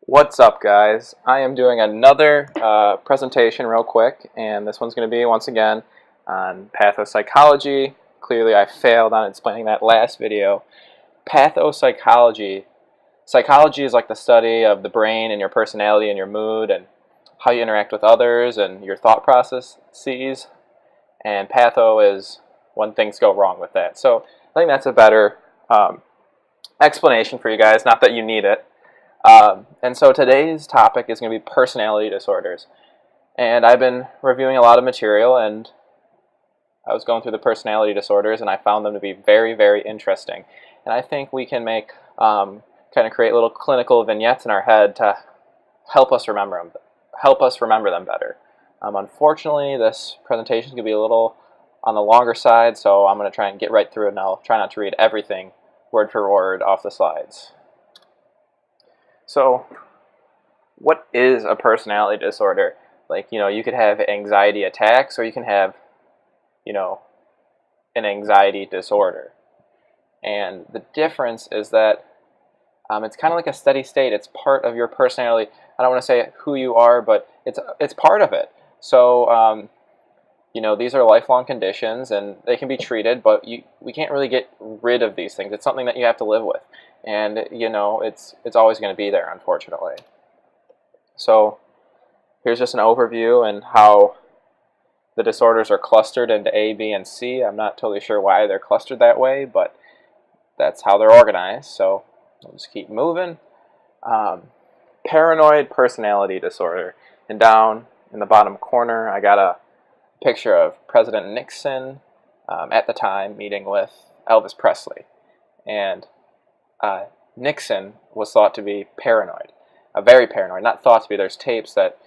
What's up, guys? I am doing another presentation real quick, and this one's going to be, once again, on pathopsychology. Clearly, I failed on explaining that last video. Pathopsychology. Psychology is like the study of the brain and your personality and your mood and how you interact with others and your thought processes. And patho is when things go wrong with that. So I think that's a better explanation for you guys, not that you need it. And so today's topic is going to be personality disorders. And I've been reviewing a lot of material, and I was going through the personality disorders, and I found them to be very, very interesting. And I think we can make, kind of create little clinical vignettes in our head to help us remember them better. Unfortunately, this presentation is going to be a little on the longer side, so I'm going to try and get right through it, and I'll try not to read everything word for word off the slides. So, what is a personality disorder? Like, you could have anxiety attacks, or you can have, an anxiety disorder. And the difference is that it's kind of like a steady state. It's part of your personality. I don't want to say who you are, but it's part of it. So, these are lifelong conditions, and they can be treated, but we can't really get rid of these things. It's something that you have to live with. And, it's always going to be there, unfortunately. So here's just an overview and how the disorders are clustered into A, B, and C. I'm not totally sure why they're clustered that way, but that's how they're organized. So we'll just keep moving. Paranoid personality disorder. And down in the bottom corner, I got a picture of President Nixon at the time meeting with Elvis Presley. And Nixon was thought to be paranoid, very paranoid. Not thought to be. There's tapes that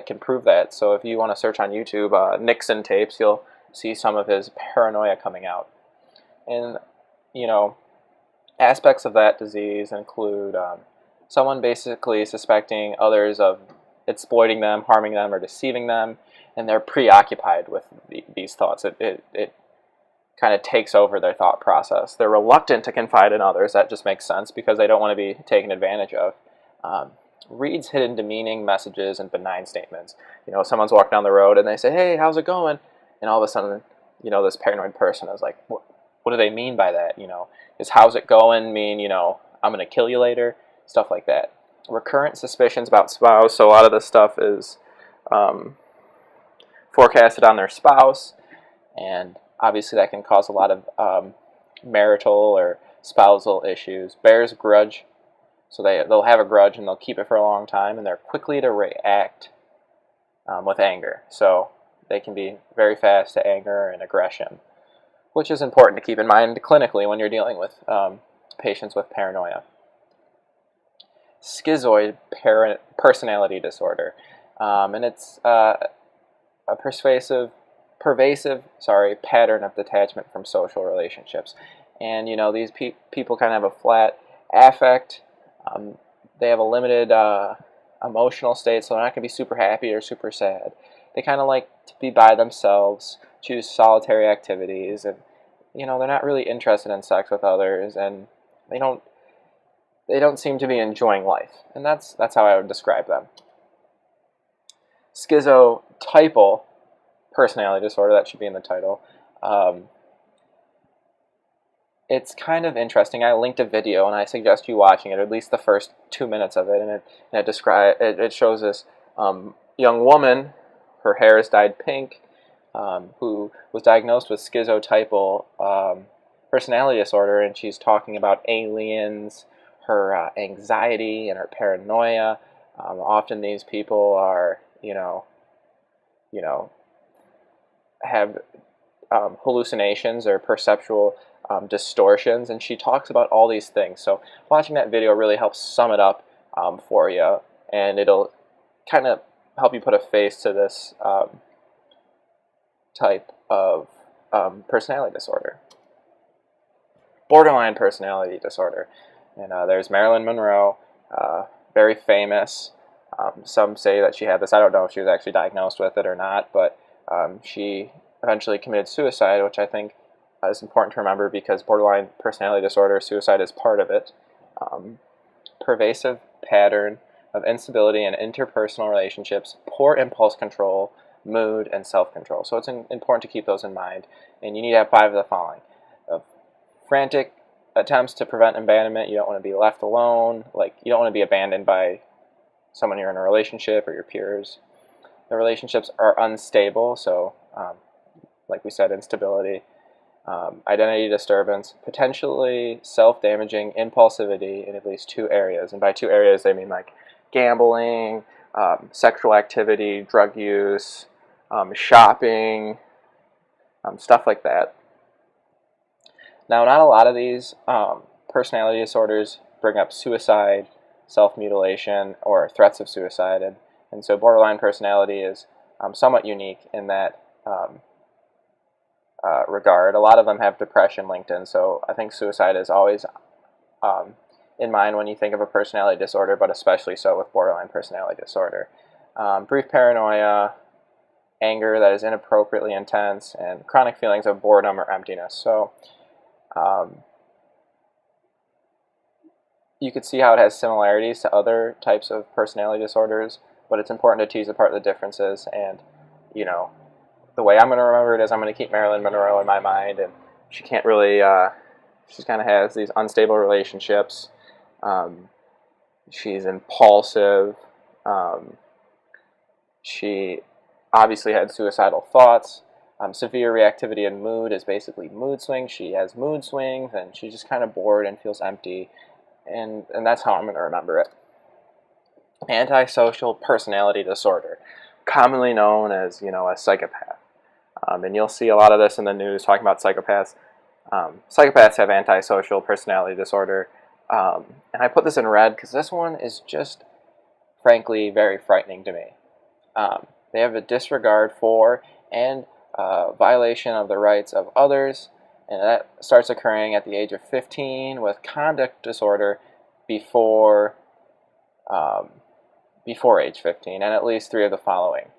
can prove that. So if you want to search on YouTube Nixon tapes, you'll see some of his paranoia coming out. And aspects of that disease include someone basically suspecting others of exploiting them, harming them, or deceiving them, and they're preoccupied with these thoughts. It kind of takes over their thought process. They're reluctant to confide in others. That just makes sense because they don't want to be taken advantage of. Reads hidden demeaning messages and benign statements. Someone's walking down the road and they say, "Hey, how's it going?" And all of a sudden, this paranoid person is like, what do they mean by that? Is "how's it going" mean, I'm going to kill you later? Stuff like that. Recurrent suspicions about spouse. So a lot of this stuff is forecasted on their spouse, and obviously that can cause a lot of marital or spousal issues. Bears grudge. So they'll have a grudge and they'll keep it for a long time, and they're quickly to react with anger. So they can be very fast to anger and aggression, which is important to keep in mind clinically when you're dealing with patients with paranoia. Schizoid personality disorder. And it's a pervasive pattern of detachment from social relationships. And these people kind of have a flat affect. They have a limited emotional state, so they're not going to be super happy or super sad. They kind of like to be by themselves, choose solitary activities, and they're not really interested in sex with others, and they don't seem to be enjoying life. And that's how I would describe them. Schizotypal personality disorder, that should be in the title. It's kind of interesting. I linked a video, and I suggest you watching it, or at least the first 2 minutes of it. And it shows this young woman, her hair is dyed pink, who was diagnosed with schizotypal personality disorder, and she's talking about aliens, her anxiety, and her paranoia. Often these people are, have hallucinations or perceptual distortions, and she talks about all these things. So watching that video really helps sum it up for you, and it'll kind of help you put a face to this type of personality disorder. Borderline personality disorder. And there's Marilyn Monroe, very famous. Some say that she had this. I don't know if she was actually diagnosed with it or not, but she eventually committed suicide, which I think is important to remember because borderline personality disorder, suicide is part of it. Pervasive pattern of instability in interpersonal relationships, poor impulse control, mood, and self-control. So it's important to keep those in mind. And you need to have 5 of the following. Frantic attempts to prevent abandonment. You don't want to be left alone. Like, you don't want to be abandoned by someone you're in a relationship or your peers. The relationships are unstable, so like we said, instability. Identity disturbance, potentially self-damaging impulsivity in at least 2 areas. And by 2 areas, they mean like gambling, sexual activity, drug use, shopping, stuff like that. Now, not a lot of these personality disorders bring up suicide, self-mutilation, or threats of suicide. And so borderline personality is somewhat unique in that regard. A lot of them have depression linked in, so I think suicide is always in mind when you think of a personality disorder, but especially so with borderline personality disorder. Brief paranoia, anger that is inappropriately intense, and chronic feelings of boredom or emptiness. So you could see how it has similarities to other types of personality disorders, but it's important to tease apart the differences. And, you know, the way I'm going to remember it is I'm going to keep Marilyn Monroe in my mind, and she can't really, she kind of has these unstable relationships. She's impulsive. She obviously had suicidal thoughts. Severe reactivity in mood is basically mood swings. She has mood swings, and she's just kind of bored and feels empty. And that's how I'm going to remember it. Antisocial personality disorder, commonly known as, a psychopath. And you'll see a lot of this in the news talking about psychopaths. Psychopaths have antisocial personality disorder. And I put this in red because this one is just, frankly, very frightening to me. They have a disregard for and violation of the rights of others, and that starts occurring at the age of 15 with conduct disorder before age 15, and at least 3 of the following.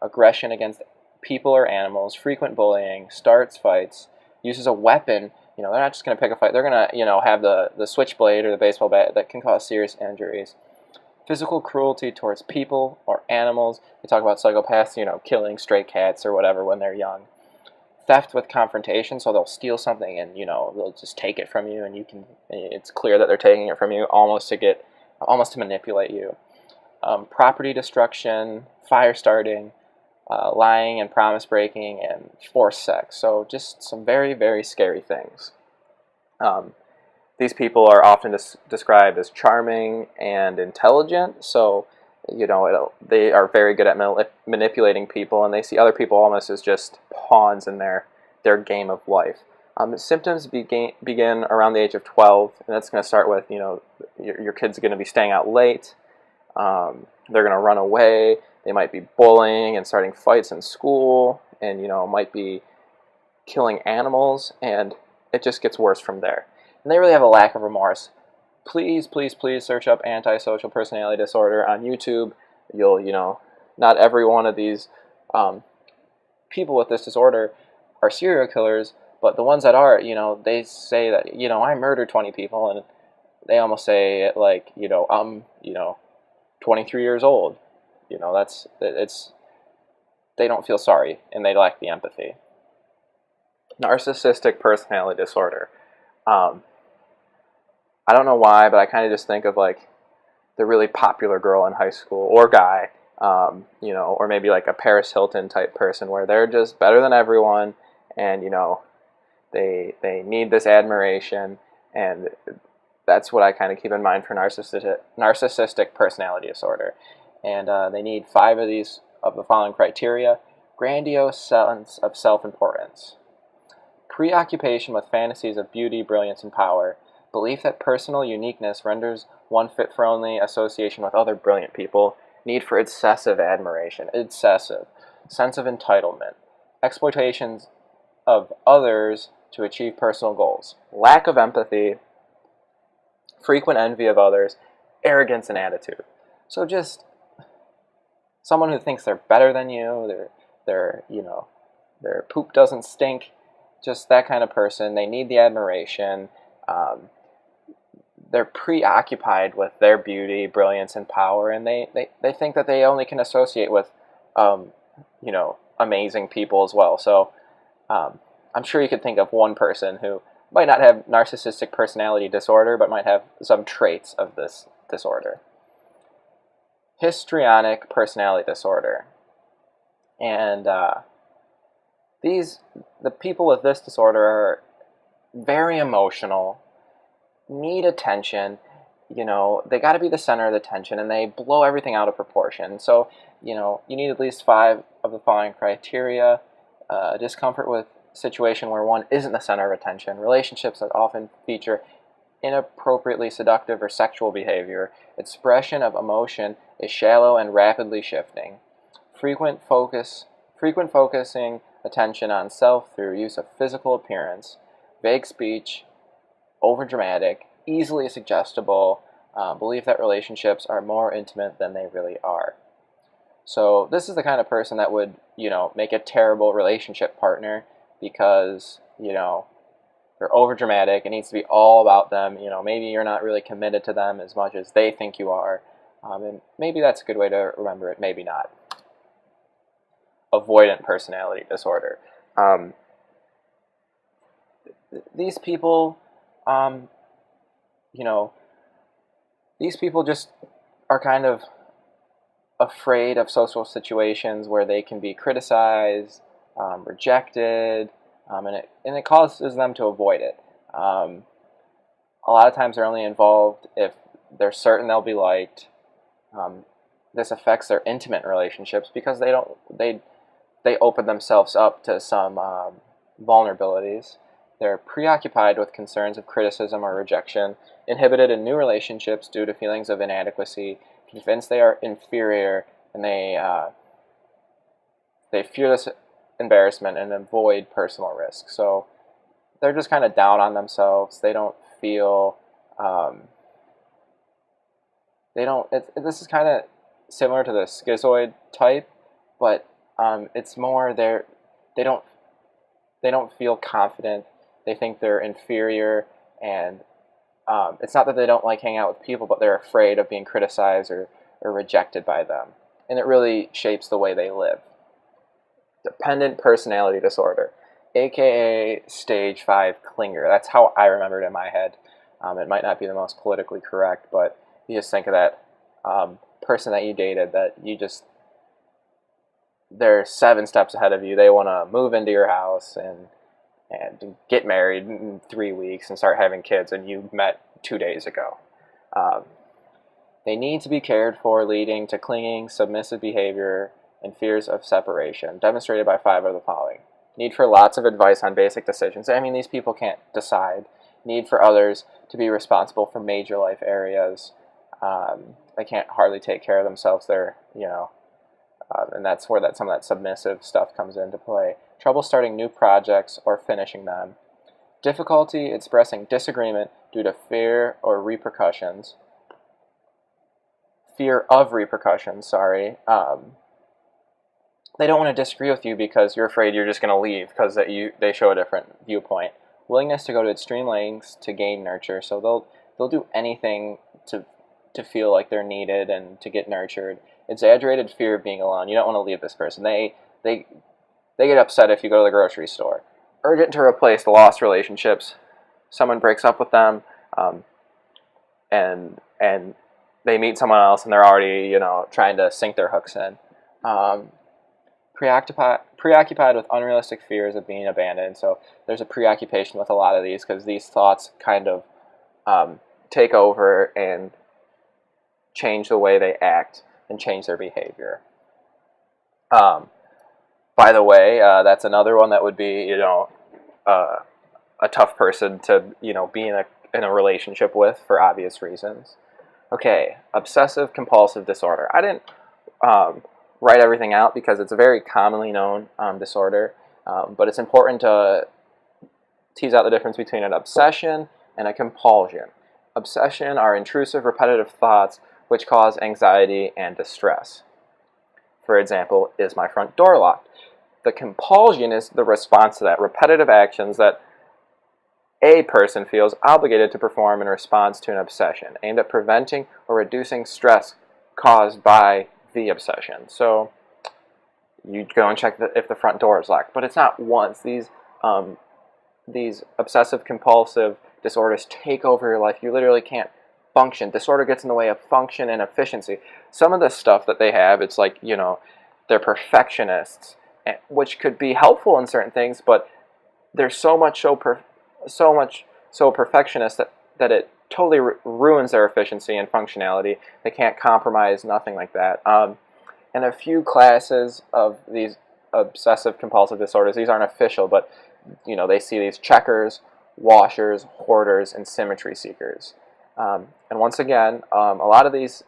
Aggression against people or animals, frequent bullying, starts fights, uses a weapon. They're not just going to pick a fight. They're going to have the switchblade or the baseball bat that can cause serious injuries. Physical cruelty towards people or animals. They talk about psychopaths, killing stray cats or whatever when they're young. Theft with confrontation, so they'll steal something and, they'll just take it from you, and it's clear that they're taking it from you almost to manipulate you. Property destruction, fire starting, lying and promise breaking, and forced sex. So just some very, very scary things. These people are often described as charming and intelligent, so they are very good at manipulating people, and they see other people almost as just pawns in their game of life. Symptoms begin around the age of 12, and that's going to start with, your kid's going to be staying out late, they're going to run away, they might be bullying and starting fights in school, and, might be killing animals, and it just gets worse from there. And they really have a lack of remorse. Please, please, please search up antisocial personality disorder on YouTube. You'll, not every one of these people with this disorder are serial killers, but the ones that are, they say that, I murdered 20 people, and they almost say it like, I'm, 23 years old. They don't feel sorry, and they lack the empathy. Narcissistic personality disorder. I don't know why, but I kind of just think of like the really popular girl in high school or guy, or maybe like a Paris Hilton type person where they're just better than everyone, and they need this admiration, and that's what I kind of keep in mind for narcissistic personality disorder. And they need 5 of the following criteria: grandiose sense of self-importance, preoccupation with fantasies of beauty, brilliance, and power, belief that personal uniqueness renders one fit for only association with other brilliant people, need for excessive admiration, sense of entitlement, exploitations of others to achieve personal goals, lack of empathy, frequent envy of others, arrogance and attitude. So just someone who thinks they're better than you, their poop doesn't stink, just that kind of person. They need the admiration. they're preoccupied with their beauty, brilliance, and power, and they think that they only can associate with, amazing people as well. So I'm sure you could think of one person who might not have narcissistic personality disorder, but might have some traits of this disorder. Histrionic personality disorder. And the people with this disorder are very emotional, need attention. They got to be the center of the attention, and they blow everything out of proportion. So, you need at least 5 of the following criteria: discomfort with situation where one isn't the center of attention, relationships that often feature inappropriately seductive or sexual behavior, expression of emotion is shallow and rapidly shifting, frequent focusing attention on self through use of physical appearance, vague speech, overdramatic, easily suggestible, belief that relationships are more intimate than they really are. So this is the kind of person that would, make a terrible relationship partner because, they're overdramatic. It needs to be all about them. Maybe you're not really committed to them as much as they think you are. And maybe that's a good way to remember it, maybe not. Avoidant personality disorder. These people, these people just are kind of afraid of social situations where they can be criticized, rejected, and it causes them to avoid it. A lot of times they're only involved if they're certain they'll be liked. This affects their intimate relationships because they open themselves up to some vulnerabilities. They're preoccupied with concerns of criticism or rejection, inhibited in new relationships due to feelings of inadequacy, convinced they are inferior, and they fear this embarrassment and avoid personal risk. So they're just kind of down on themselves. They don't feel this is kind of similar to the schizoid type, but it's more they don't feel confident. They think they're inferior, and it's not that they don't like hanging out with people, but they're afraid of being criticized or rejected by them, and it really shapes the way they live. Dependent personality disorder, aka stage 5 clinger. That's how I remember it in my head. It might not be the most politically correct, but you just think of that person that you dated that they're 7 steps ahead of you. They want to move into your house and get married in 3 weeks and start having kids, and you met 2 days ago. They need to be cared for, leading to clinging, submissive behavior, and fears of separation, demonstrated by 5 of the following. Need for lots of advice on basic decisions. I mean, these people can't decide. Need for others to be responsible for major life areas. They can't hardly take care of themselves. And that's where some of that submissive stuff comes into play. Trouble starting new projects or finishing them. Difficulty expressing disagreement due to fear of repercussions. They don't want to disagree with you because you're afraid you're just going to leave because they show a different viewpoint. Willingness to go to extreme lengths to gain nurture. So they'll do anything to feel like they're needed and to get nurtured. Exaggerated fear of being alone. You don't want to leave this person. They get upset if you go to the grocery store. Urgent to replace the lost relationships. Someone breaks up with them, and they meet someone else, and they're already trying to sink their hooks in. Preoccupied with unrealistic fears of being abandoned. So there's a preoccupation with a lot of these because these thoughts kind of take over and change the way they act and change their behavior. By the way, that's another one that would be, a tough person to, be in a relationship with for obvious reasons. Okay, obsessive compulsive disorder. I didn't write everything out because it's a very commonly known disorder, but it's important to tease out the difference between an obsession and a compulsion. Obsession are intrusive, repetitive thoughts which cause anxiety and distress. For example, is my front door locked? The compulsion is the response to that, repetitive actions that A person feels obligated to perform in response to an obsession, aimed at preventing or reducing stress caused by the obsession. So you go and check if the front door is locked, but it's not once. These obsessive compulsive disorders take over your life. You literally can't function. Disorder gets in the way of function and efficiency. Some of the stuff that they have, it's like, they're perfectionists, which could be helpful in certain things, but they're so much so perfectionist that it totally ruins their efficiency and functionality. They can't compromise, nothing like that. And a few classes of these obsessive compulsive disorders, these aren't official, but they see these checkers, washers, hoarders, and symmetry seekers. And once again, a lot of these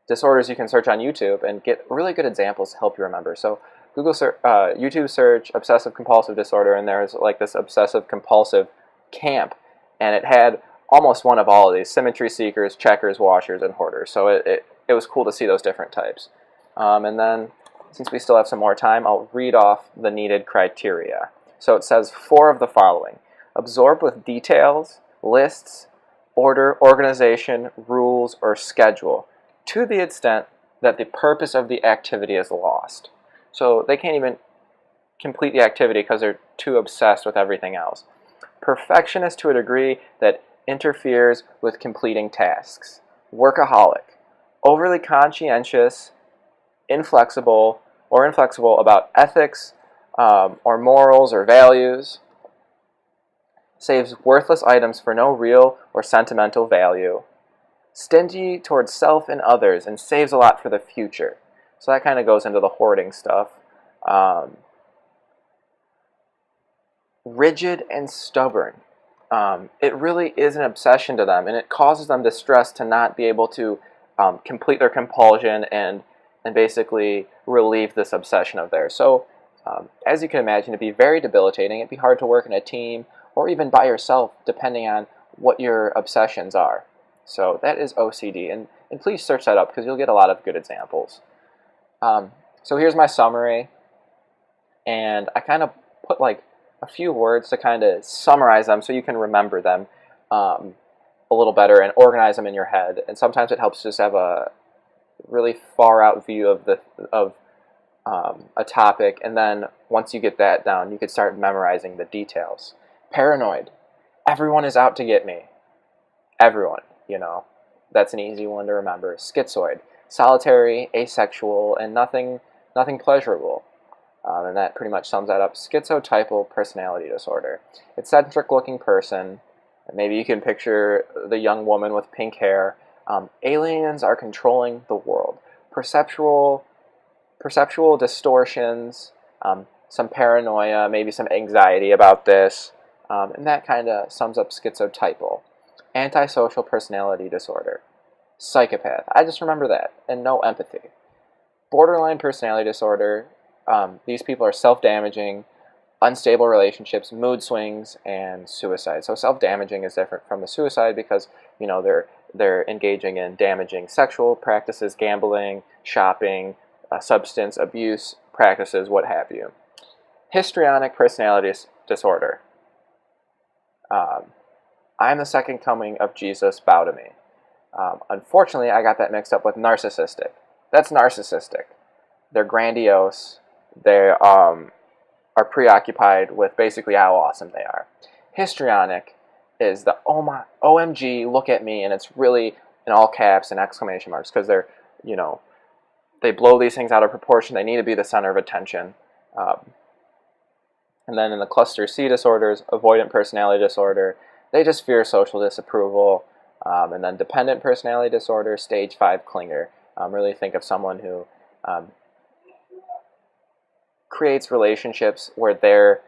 disorders you can search on YouTube and get really good examples to help you remember. So YouTube search obsessive compulsive disorder, and there's like this obsessive compulsive camp, and it had almost one of all of these: symmetry seekers, checkers, washers, and hoarders. So it was cool to see those different types. And then, since we still have some more time, I'll read off the needed criteria. So it says 4 of the following: absorbed with details, lists, order, organization, rules, or schedule, to the extent that the purpose of the activity is lost. So they can't even complete the activity because they're too obsessed with everything else. Perfectionist to a degree that interferes with completing tasks. Workaholic. Overly conscientious, inflexible about ethics or morals or values. Saves worthless items for no real or sentimental value. Stingy towards self and others, and saves a lot for the future. So that kind of goes into the hoarding stuff. Rigid and stubborn. It really is an obsession to them, and it causes them distress to not be able to complete their compulsion and basically relieve this obsession of theirs. So as you can imagine, it'd be very debilitating. It'd be hard to work in a team or even by yourself, depending on what your obsessions are. So that is OCD, and please search that up because you'll get a lot of good examples. So here's my summary, and I kind of put like a few words to kind of summarize them so you can remember them a little better and organize them in your head. And sometimes it helps just have a really far out view of a topic, and then once you get that down, you could start memorizing the details. Paranoid. Everyone is out to get me. Everyone, That's an easy one to remember. Schizoid. Solitary, asexual, and nothing pleasurable. And that pretty much sums that up. Schizotypal personality disorder. Eccentric-looking person. Maybe you can picture the young woman with pink hair. Aliens are controlling the world. Perceptual distortions, some paranoia, maybe some anxiety about this, and that kind of sums up schizotypal. Antisocial personality disorder. Psychopath. I just remember that, and no empathy. Borderline personality disorder. These people are self-damaging, unstable relationships, mood swings, and suicide. So self-damaging is different from the suicide because they're engaging in damaging sexual practices, gambling, shopping, substance abuse practices, what have you. Histrionic personality disorder. I'm the second coming of Jesus, bow to me. Unfortunately, I got that mixed up with narcissistic. That's narcissistic. They're grandiose. They are preoccupied with basically how awesome they are. Histrionic is the oh my, OMG, look at me, and it's really in all caps and exclamation marks because they're, they blow these things out of proportion. They need to be the center of attention. And then in the cluster C disorders, avoidant personality disorder, they just fear social disapproval. And then dependent personality disorder, stage 5 clinger. Really think of someone who creates relationships where they're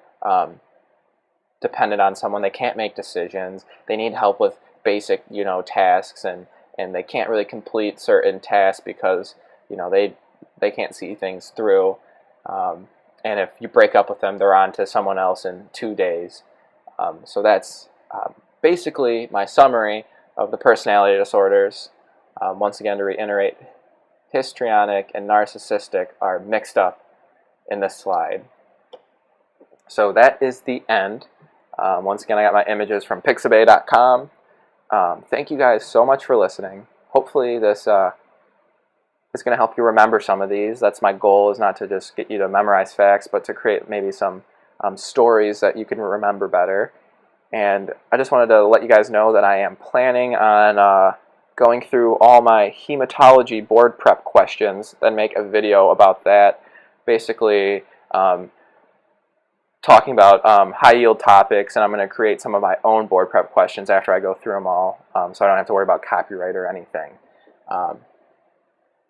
dependent on someone. They can't make decisions. They need help with basic, tasks, and they can't really complete certain tasks because, they can't see things through. And if you break up with them, they're on to someone else in 2 days. So that's basically my summary of the personality disorders. Once again, to reiterate, histrionic and narcissistic are mixed up in this slide. So that is the end. Once again, I got my images from pixabay.com. Thank you guys so much for listening. Hopefully this is going to help you remember some of these. That's my goal, is not to just get you to memorize facts, but to create maybe some stories that you can remember better. And I just wanted to let you guys know that I am planning on going through all my hematology board prep questions, then make a video about that, basically talking about high yield topics, and I'm going to create some of my own board prep questions after I go through them all, so I don't have to worry about copyright or anything.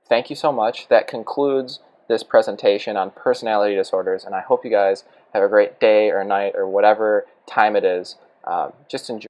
Thank you so much. That concludes this presentation on personality disorders, and I hope you guys have a great day or night or whatever time it is. Just enjoy.